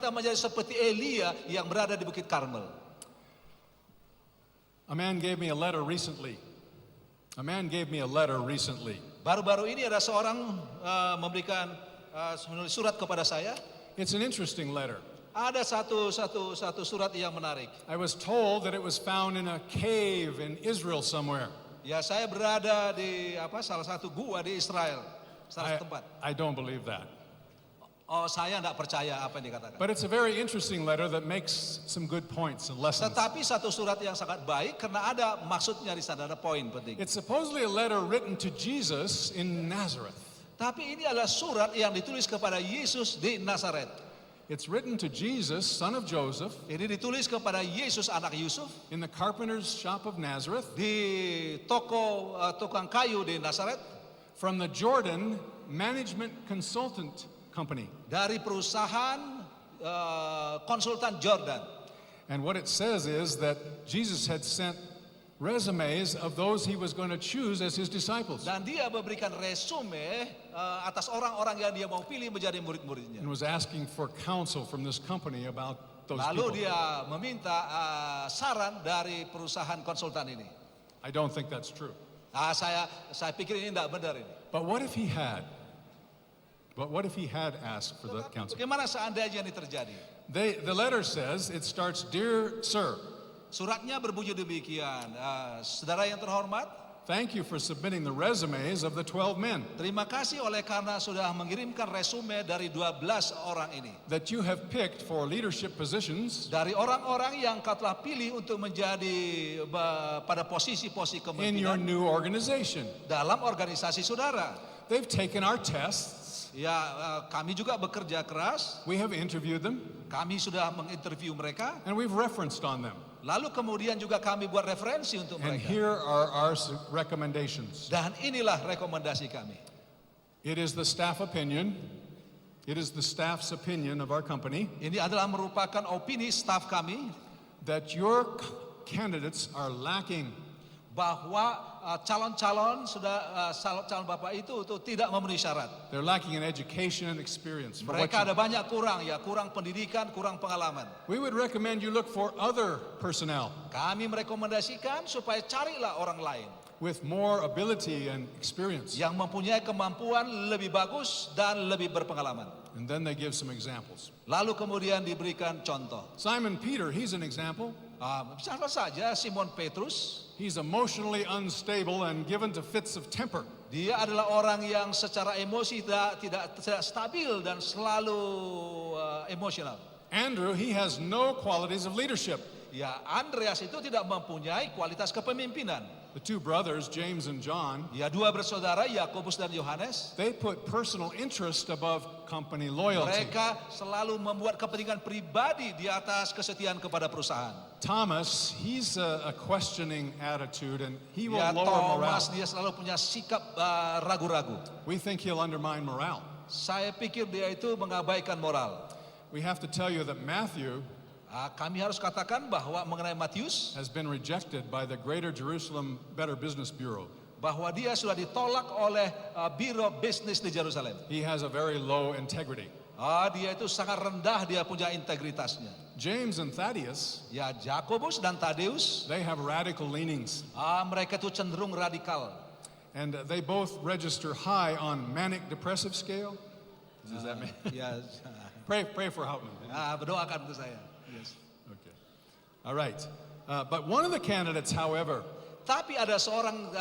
Kita menjadi seperti Elia yang berada di Bukit Karmel. A man gave me a letter recently. Baru-baru ini ada seorang menulis surat kepada saya. It's an interesting letter. Ada satu surat yang menarik. I was told that it was found in a cave in Israel somewhere. Ya, saya berada di salah satu gua di Israel, salah satu tempat. I don't believe that. Oh, saya tidak percaya apa yang dikatakan. But it's a very interesting letter that makes some good points and lessons. Tetapi satu surat yang sangat baik karena ada maksudnya di sana, ada poin penting. It's supposedly a letter written to Jesus in Nazareth. Tapi ini adalah surat yang ditulis kepada Yesus di Nazaret. It's written to Jesus, son of Joseph, Ini ditulis kepada Yesus anak Yusuf in the carpenter's shop of Nazareth, di toko tukang kayu di Nazaret, from the Jordan Management Consultant Company. dari perusahaan konsultan Jordan. And what it says is that Jesus had sent resumes of those he was going to choose as his disciples, Dan dia memberikan resume atas orang-orang yang dia mau pilih menjadi murid-muridnya. and was asking for counsel from this company about those Lalu people. dia meminta saran dari perusahaan konsultan ini. I don't think that's true. Saya pikir ini tidak benar ini. But what if he had? Asked for the counsel? Bagaimana seandainya ini terjadi? The letter says, it starts, "Dear Sir, Suratnya berbunyi demikian. Saudara yang terhormat, thank you for submitting the resumes of the 12 men terima kasih oleh karena sudah mengirimkan resume dari 12 orang ini. that you have picked for leadership positions Dari orang-orang yang kau telah pilih untuk menjadi pada posisi-posisi in your kepemimpinan new organization. dalam organisasi saudara. They've taken our tests. Ya, kami juga bekerja keras. We have interviewed them, Kami sudah menginterview mereka. and we've referenced on them. Lalu kemudian juga kami buat referensi untuk And mereka. here are our recommendations. Dan inilah rekomendasi kami. It is the staff's opinion of our company Ini adalah merupakan opini staf kami that your candidates are lacking bahwa calon-calon calon bapak itu tidak memenuhi syarat. They're lacking in education and experience. For what Mereka ada banyak kurang pendidikan, kurang pengalaman. we would recommend you look for other personnel Kami merekomendasikan supaya carilah orang lain with more ability and experience. yang mempunyai kemampuan lebih bagus dan lebih berpengalaman. And then they give some examples. Lalu kemudian diberikan contoh. Simon Peter, he's an example. Siapa saja Simon Petrus, He's emotionally unstable and given to fits of temper. dia adalah orang yang secara emosi tidak stabil dan selalu emosional. Andrew, he has no qualities of leadership. Ya, Andreas itu tidak mempunyai kualitas kepemimpinan. The two brothers, James and John, Ya, dua bersaudara Yakobus dan Yohanes, they put personal interest above company loyalty. mereka selalu membuat kepentingan pribadi di atas kesetiaan kepada perusahaan. Thomas, he's a questioning attitude and he will Ya, lower Thomas morale. dia selalu punya sikap ragu-ragu. We think he'll undermine morale. Saya pikir dia itu mengabaikan moral. We have to tell you that Matthew Kami harus katakan bahwa mengenai Matius, has been rejected by the Greater Jerusalem Better Business Bureau. bahwa dia sudah ditolak oleh Biro Bisnis di Yerusalem. He has a very low integrity. Dia itu sangat rendah, dia punya integritasnya. James and Thaddeus, Ya, Yakobus dan Tadeus, they have radical leanings. mereka itu cenderung radikal. And they both register high on manic depressive scale. Does that mean? Ya, Pray for Houtman. berdoakan untuk saya. Yes. Okay. All right. But one of the candidates, however, Tapi ada seorang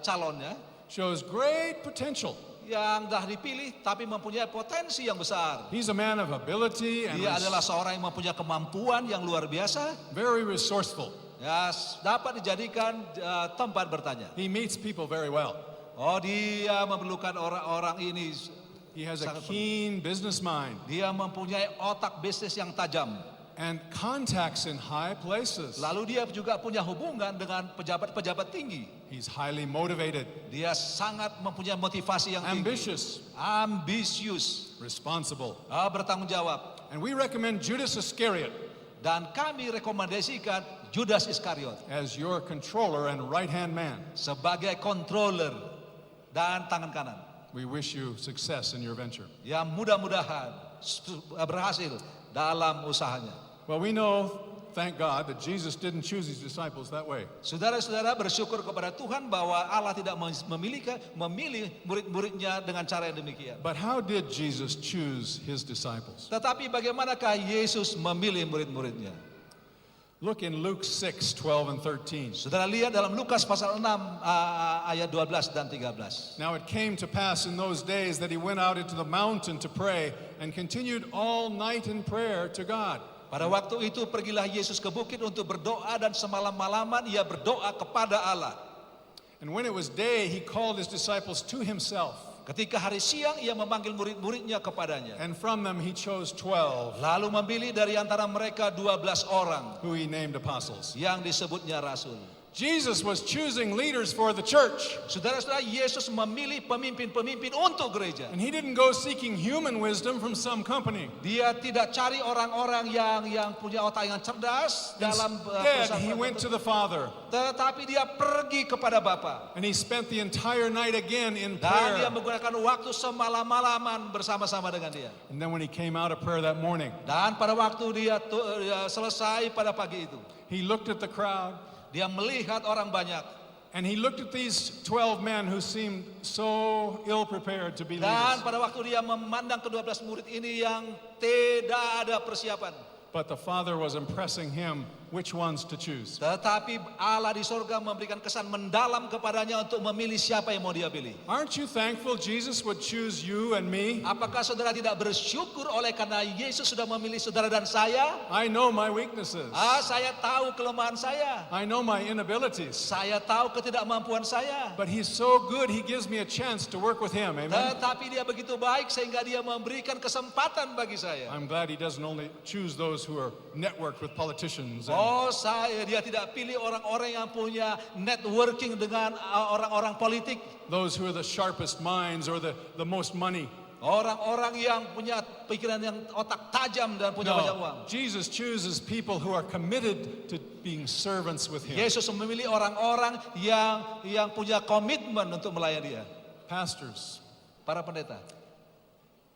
calonnya shows great potential. yang dah dipilih tapi mempunyai potensi yang besar. He's a man of ability and Dia adalah seorang yang mempunyai kemampuan yang luar biasa. very resourceful. Ya, dapat dijadikan tempat bertanya. He meets people very well. Dia memerlukan orang-orang ini. He has a Sangat keen business mind Dia mempunyai otak bisnis yang tajam. and contacts in high places. Lalu dia juga punya hubungan dengan pejabat-pejabat tinggi. He's highly motivated, Dia sangat mempunyai motivasi yang tinggi. ambitious, Ambisius. responsible. Bertanggung jawab. And we recommend Judas Iscariot Dan kami rekomendasikan Judas Iskariot as your controller and right-hand man. sebagai controller dan tangan kanan. We wish you success in your venture. Yang mudah-mudahan berhasil dalam usahanya. Well, we know, thank God, that Jesus didn't choose his disciples that way. Saudara-saudara bersyukur kepada Tuhan bahwa Allah tidak memilih murid-muridnya dengan cara yang demikian. But how did Jesus choose his disciples? Tetapi bagaimanakah Yesus memilih murid-muridnya? Look in Luke 6:12 and 13. Saudara lihat dalam Lukas pasal 6 ayat 12 dan 13. Now it came to pass in those days that he went out into the mountain to pray and continued all night in prayer to God. Pada waktu itu pergilah Yesus ke bukit untuk berdoa dan semalam-malaman ia berdoa kepada Allah. And when it was day, he called his disciples to himself. Ketika hari siang ia memanggil murid-muridnya kepadanya. And from them he chose 12, Lalu memilih dari antara mereka 12 orang who he named apostles. yang disebutnya rasul. Jesus was choosing leaders for the church. Saudara-saudara, Yesus memilih pemimpin-pemimpin untuk gereja. And he didn't go seeking human wisdom from some company. Dia tidak cari orang-orang yang punya otak yang cerdas dalam Instead, he went to the Father. tetapi dia pergi kepada Bapa. And he spent the entire night again in Dan dia prayer. menggunakan waktu semalam-malaman bersama-sama dengan dia. And then when he came out of prayer that morning, Dan pada waktu dia selesai pada pagi itu, he looked at the crowd. dia melihat orang banyak. And he looked at these 12 men who seemed so ill-prepared to be Dan leaders. pada waktu dia memandang ke-12 murid ini yang tidak ada persiapan. But the Father was impressing him which ones to choose. Tetapi Allah di sorga memberikan kesan mendalam kepadanya untuk memilih siapa yang mau dia pilih. Aren't you thankful Jesus would choose you and me? Apakah saudara tidak bersyukur oleh karena Yesus sudah memilih saudara dan saya? I know my weaknesses. Saya tahu kelemahan saya. I know my inabilities. Saya tahu ketidakmampuan saya. But he's so good, he gives me a chance to work with him. Amen. Tetapi dia begitu baik sehingga dia memberikan kesempatan bagi saya. I'm glad he doesn't only choose those who are networked with politicians. Dia tidak pilih orang-orang yang punya networking dengan orang-orang politik. Those who are the sharpest minds or the most money. Orang-orang yang punya pikiran yang otak tajam dan punya banyak uang. No, Jesus chooses people who are committed to being servants with him. Yesus memilih orang-orang yang punya komitmen untuk melayani dia. Pastors, Para pendeta,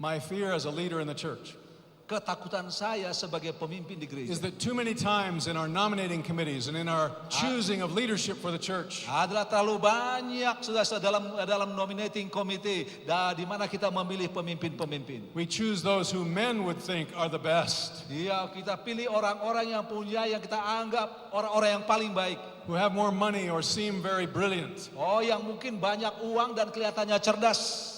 my fear as a leader in the church ketakutan saya sebagai pemimpin di gereja is that too many times in our nominating committees and in our choosing of leadership for the church, adalah terlalu banyak sudah dalam nominating committee di mana kita memilih pemimpin-pemimpin. we choose those who men would think are the best, Iya, kita pilih orang-orang yang kita anggap orang-orang yang paling baik. who have more money or seem very brilliant. Yang mungkin banyak uang dan kelihatannya cerdas.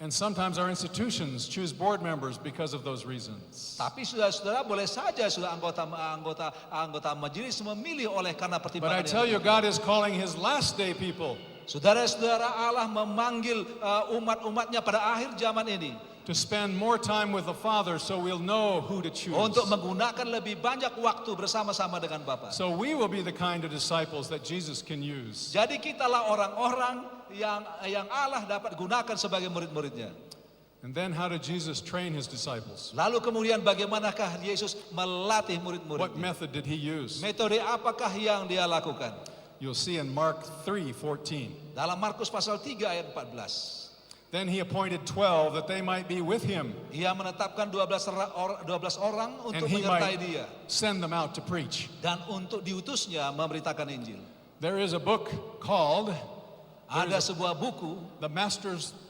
And sometimes our institutions choose board members because of those reasons. Tapi saudara-saudara boleh saja anggota majelis memilih oleh karena But I pertimbangan. tell you, God is calling his last day people Saudara-saudara, Allah memanggil umat-umatnya pada akhir zaman ini to spend more time with the Father so we'll know who to choose. untuk menggunakan lebih banyak waktu bersama-sama dengan Bapa. So we will be the kind of disciples that Jesus can use. Jadi kitalah orang-orang yang Allah dapat gunakan sebagai murid-muridnya. And then how did Jesus train his disciples? Lalu kemudian bagaimanakah Yesus melatih What murid-murid? method did he use? Metode apakah yang dia lakukan? You'll see in Mark 3:14. Dalam Markus pasal 3 ayat 14. Then he appointed 12 that they might be with him Ia menetapkan 12 orang and untuk he menyertai might dia send them out to preach. dan untuk diutusnya memberitakan Injil. There is a book called Ada sebuah buku The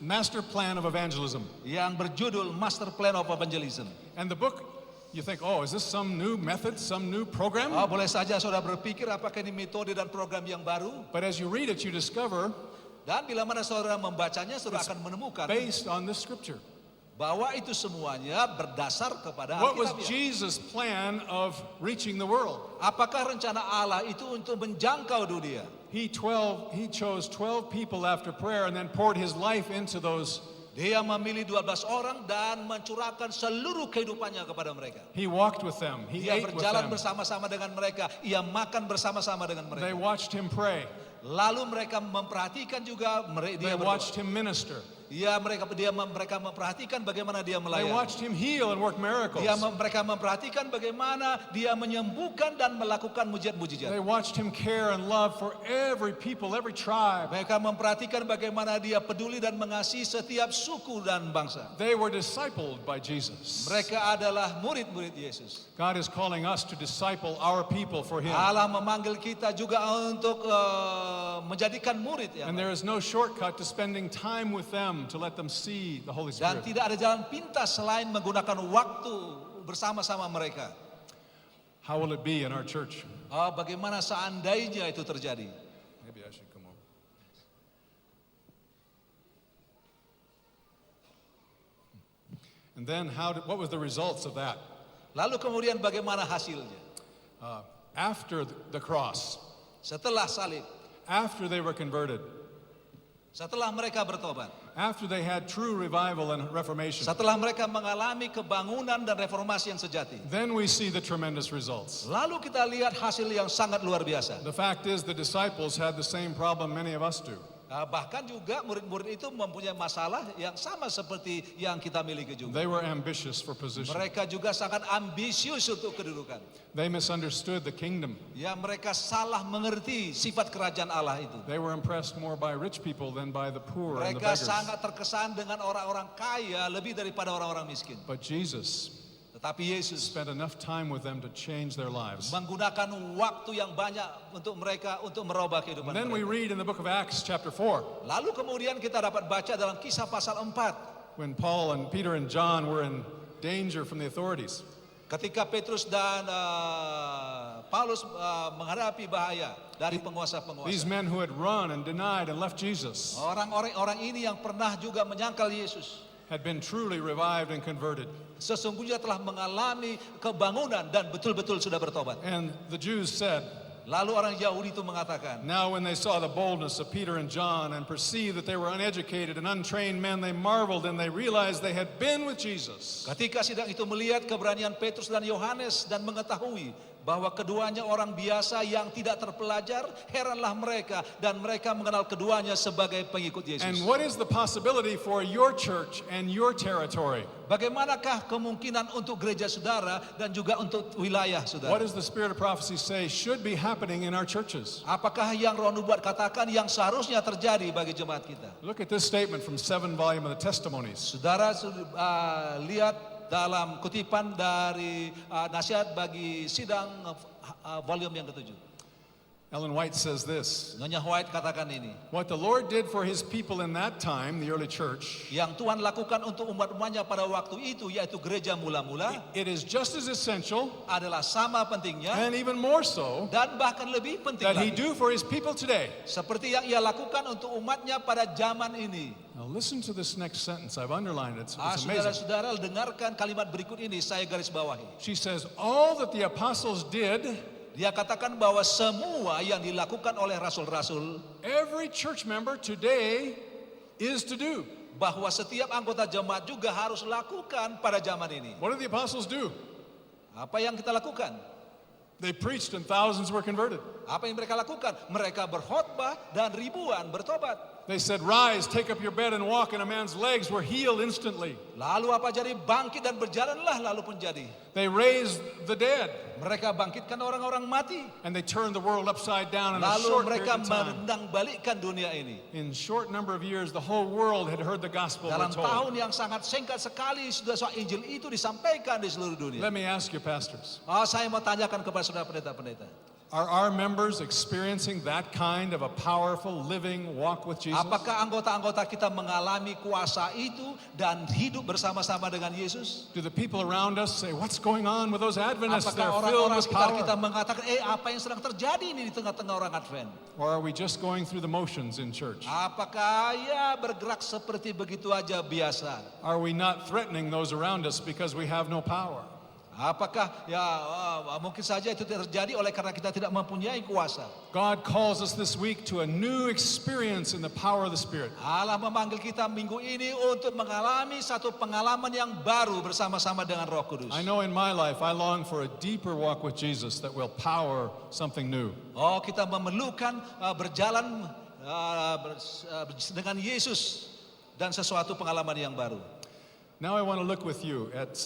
Master Plan of Evangelism. yang berjudul Master Plan of Evangelism. And the book, you think, oh, is this some new method, some new program? Boleh saja saudara berpikir apakah ini metode dan program yang baru. But as you read it, you discover Dan bila mana saudara membacanya, saudara akan menemukan based on this scripture. bahwa itu semuanya berdasar kepada What was Alkitab. Jesus' plan of reaching the world? Apakah rencana Allah itu untuk menjangkau dunia? He chose 12 people after prayer and then poured his life into those. Dia memilih 12 orang dan mencurahkan seluruh kehidupannya kepada mereka. He walked with them. He Dia ate with berjalan them. bersama-sama dengan mereka. Ia makan bersama-sama dengan They mereka. watched him pray. Lalu mereka memperhatikan juga They dia berdoa. watched him minister. Mereka memperhatikan bagaimana dia They melayani. watched him heal and work miracles. Mereka memperhatikan bagaimana dia menyembuhkan dan melakukan mujizat-mujizat. They watched him care and love for every people, every tribe. Mereka memperhatikan bagaimana dia peduli dan mengasihi setiap suku dan bangsa. They were discipled by Jesus. Mereka adalah murid-murid Yesus. God is calling us to disciple our people for him. Allah memanggil kita juga untuk menjadikan murid ya. And there is no shortcut to spending time with them to let them see the Holy Dan Spirit. tidak ada jalan pintas selain menggunakan waktu bersama-sama mereka. How will it be in our church? Bagaimana seandainya itu terjadi? Maybe I should come over. And then what was the results of that? Lalu kemudian bagaimana hasilnya? After the cross, Setelah salib, after they were converted, setelah mereka bertobat, after they had true revival and reformation, setelah mereka mengalami kebangunan dan reformasi yang sejati, then we see the tremendous results. lalu kita lihat hasil yang sangat luar biasa. The fact is the disciples had the same problem many of us do. Bahkan juga murid-murid itu mempunyai masalah yang sama seperti yang kita miliki juga. They were ambitious for position. Mereka juga sangat ambisius untuk kedudukan. They misunderstood the kingdom. Ya, mereka salah mengerti sifat kerajaan Allah itu. They were impressed more by rich people than by the poor and the Mereka beggars. sangat terkesan dengan orang-orang kaya lebih daripada orang-orang miskin. But Jesus Tetapi Yesus spent enough time with them to change their lives. menggunakan waktu yang banyak untuk mereka untuk merubah kehidupan And then we mereka. read in the book of Acts chapter 4, Lalu kemudian kita dapat baca dalam Kisah pasal 4 when Paul and Peter and John were in danger from the authorities. ketika Petrus dan Paulus menghadapi bahaya dari These penguasa-penguasa. men who had run and denied and left Jesus Orang ini yang pernah juga menyangkal Yesus had been truly revived and converted. sesungguhnya telah mengalami kebangunan dan betul-betul sudah bertobat. And the Jews said, Lalu orang Yahudi itu mengatakan, now when they saw the boldness of Peter and John and perceived that they were uneducated and untrained men, they marveled and they realized they had been with Jesus. ketika sidang itu melihat keberanian Petrus dan Yohanes dan mengetahui bahwa keduanya orang biasa yang tidak terpelajar, heranlah mereka dan mereka mengenal keduanya sebagai pengikut Yesus. And what is the possibility for your church and your territory? Bagaimanakah kemungkinan untuk gereja saudara dan juga untuk wilayah What saudara? does the Spirit of prophecy say should be happening in our churches? Apakah yang Roh Nubuat katakan yang seharusnya terjadi bagi jemaat kita? Look at this statement from 7 volume of the Testimonies. Saudara lihat dalam kutipan dari nasihat bagi sidang volume yang ke-7. Ellen White says this, Nyonya White katakan ini, what the Lord did for his people in that time, the early church, yang Tuhan lakukan untuk umat-umatnya pada waktu itu, yaitu gereja mula-mula, it is just as essential adalah sama pentingnya and even more so dan bahkan lebih penting that he lagi, do for his people today. seperti yang ia lakukan untuk umatnya pada zaman ini. Now listen to this next sentence. I've underlined it. It's amazing. Saudara-saudara, dengarkan kalimat berikut ini, saya garis bawahi. She says, all that the apostles did, Dia katakan bahwa semua yang dilakukan oleh rasul-rasul, every church member today is to do. bahwa setiap anggota jemaat juga harus lakukan pada zaman ini. What did the apostles do? Apa yang kita lakukan? They preached and thousands were converted. Apa yang mereka lakukan? Mereka berkhotbah dan ribuan bertobat. They said, rise, take up your bed and walk, and a man's legs were healed instantly. Lalu apa jadi? Bangkit dan berjalanlah, lalu pun jadi. They raised the dead, Mereka bangkitkan orang-orang mati. and they turned the world upside down in a Lalu short period mereka of time. menendang balikkan dunia ini. In short number of years, the whole world had heard the gospel we're Dalam told. tahun yang sangat singkat sekali sudah soal Injil itu disampaikan di seluruh dunia. Let me ask you, pastors, Saya mau tanyakan kepada saudara pendeta-pendeta. are our members experiencing that kind of a powerful living walk with Jesus? Apakah anggota-anggota kita mengalami kuasa itu dan hidup bersama-sama dengan Yesus? Do the people around us say, what's going on with those Adventists? They're Apakah filled orang-orang with sekitar kita power. mengatakan, apa yang sedang terjadi ini di tengah-tengah orang Advent? Or are we just going through the motions in church? Apakah ya bergerak seperti begitu aja biasa? Are we not threatening those around us because we have no power? Apakah ya mungkin saja itu terjadi oleh karena kita tidak mempunyai kuasa? God calls us this week to a new experience in the power of the Spirit. Allah memanggil kita minggu ini untuk mengalami satu pengalaman yang baru bersama-sama dengan Roh Kudus. I know in my life I long for a deeper walk with Jesus that will power something new. Kita memerlukan berjalan dengan Yesus dan sesuatu pengalaman yang baru. Now I want to look with you at